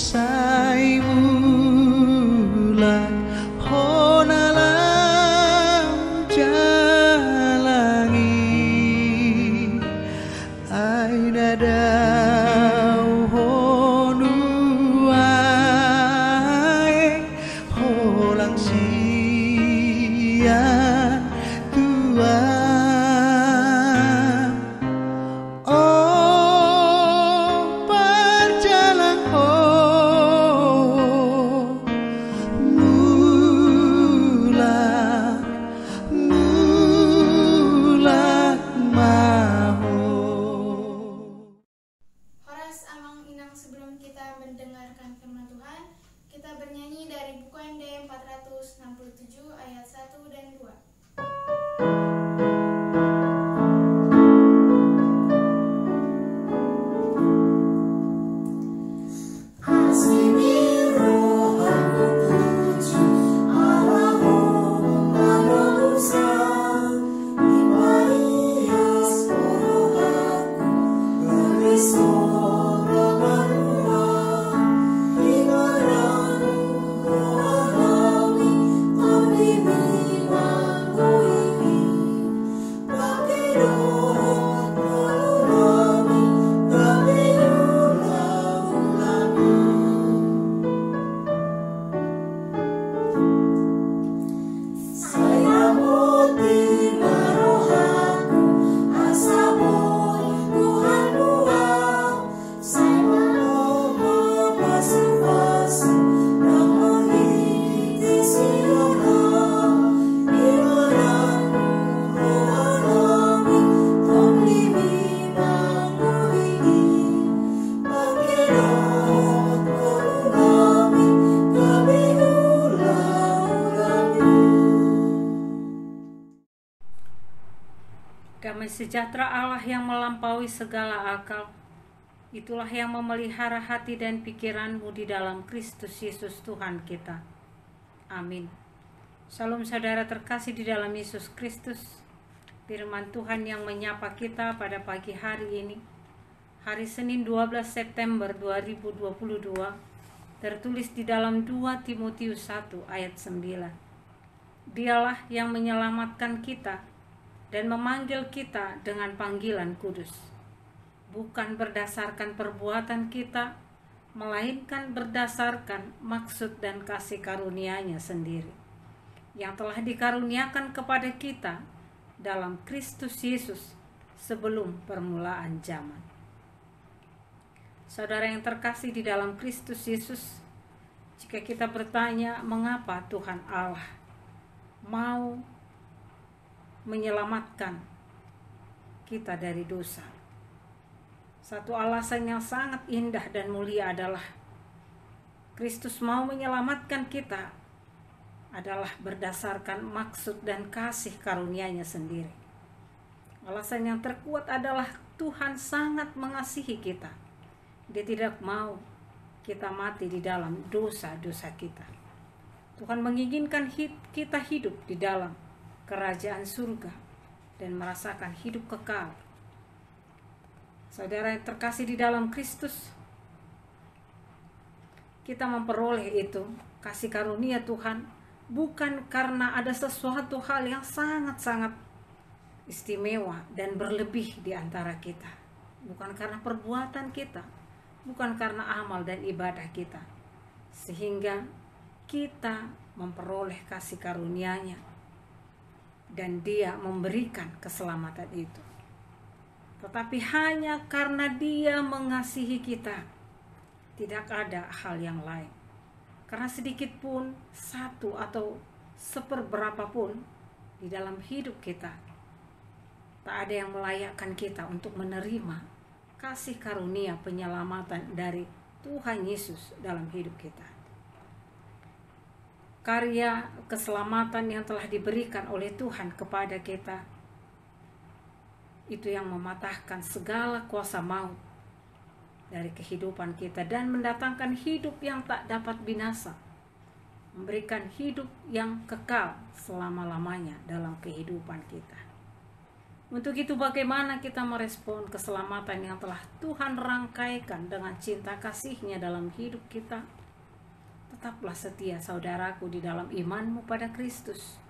Saimulah honalam jalangi aina dau honuai holang sia tua. Sebelum kita mendengarkan firman Tuhan, kita bernyanyi dari buku MD 467 ayat 1 dan 2. Damai sejahtera Allah yang melampaui segala akal, itulah yang memelihara hati dan pikiranmu di dalam Kristus Yesus Tuhan kita. Amin. Salam saudara terkasih di dalam Yesus Kristus. Firman Tuhan yang menyapa kita pada pagi hari ini, hari Senin 12 September 2022, tertulis di dalam 2 Timotius 1 ayat 9. Dialah yang menyelamatkan kita dan memanggil kita dengan panggilan kudus, bukan berdasarkan perbuatan kita, melainkan berdasarkan maksud dan kasih karunia-Nya sendiri, yang telah dikaruniakan kepada kita dalam Kristus Yesus sebelum permulaan zaman. Saudara yang terkasih di dalam Kristus Yesus, jika kita bertanya mengapa Tuhan Allah mau menyelamatkan kita dari dosa, satu alasan yang sangat indah dan mulia adalah Kristus mau menyelamatkan kita adalah berdasarkan maksud dan kasih karunia-Nya sendiri. Alasan yang terkuat adalah Tuhan sangat mengasihi kita. Dia tidak mau kita mati di dalam dosa-dosa kita. Tuhan menginginkan kita hidup di dalam kerajaan surga dan merasakan hidup kekal. Saudara yang terkasih di dalam Kristus, kita memperoleh itu kasih karunia Tuhan bukan karena ada sesuatu hal yang sangat-sangat istimewa dan berlebih di antara kita, bukan karena perbuatan kita, bukan karena amal dan ibadah kita, sehingga kita memperoleh kasih karunia-Nya dan Dia memberikan keselamatan itu. Tetapi hanya karena Dia mengasihi kita, tidak ada hal yang lain. Karena sedikit pun, satu atau seperberapa pun di dalam hidup kita Tak ada yang melayakkan kita untuk menerima kasih karunia penyelamatan dari Tuhan Yesus dalam hidup kita. Karya keselamatan yang telah diberikan oleh Tuhan kepada kita, itu yang mematahkan segala kuasa maut dari kehidupan kita dan mendatangkan hidup yang tak dapat binasa, memberikan hidup yang kekal selama-lamanya dalam kehidupan kita. Untuk itu bagaimana kita merespon keselamatan yang telah Tuhan rangkaikan dengan cinta kasih-Nya dalam hidup kita? Tetaplah setia saudaraku di dalam imanmu pada Kristus.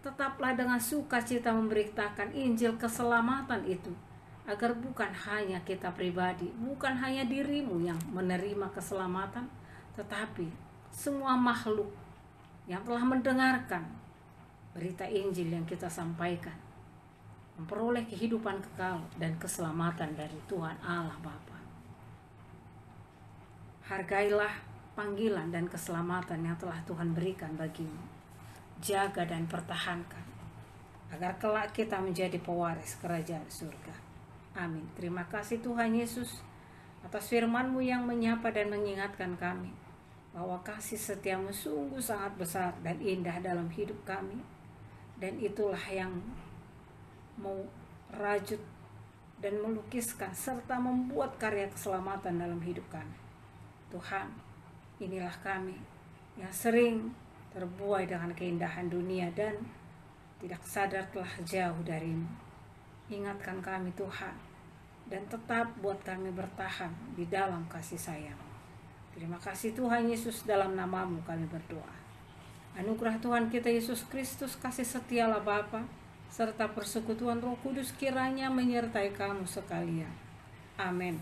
Tetaplah dengan sukacita memberitakan Injil keselamatan itu, agar bukan hanya kita pribadi, bukan hanya dirimu yang menerima keselamatan, tetapi semua makhluk yang telah mendengarkan berita Injil yang kita sampaikan memperoleh kehidupan kekal dan keselamatan dari Tuhan Allah Bapa. Hargailah panggilan dan keselamatan yang telah Tuhan berikan bagimu. Jaga dan pertahankan, agar kelak kita menjadi pewaris kerajaan surga. Amin. Terima kasih Tuhan Yesus atas firman-Mu yang menyapa dan mengingatkan kami bahwa kasih setiamu sungguh sangat besar dan indah dalam hidup kami. Dan itulah yang mau rajut dan melukiskan serta membuat karya keselamatan dalam hidup kami. Tuhan, inilah kami yang sering terbuai dengan keindahan dunia dan tidak sadar telah jauh darimu. Ingatkan kami Tuhan, dan tetap buat kami bertahan di dalam kasih sayang. Terima kasih Tuhan Yesus, dalam nama-Mu kami berdoa. Anugerah Tuhan kita Yesus Kristus, kasih setialah Bapa, serta persekutuan Roh Kudus kiranya menyertai kamu sekalian. Amin.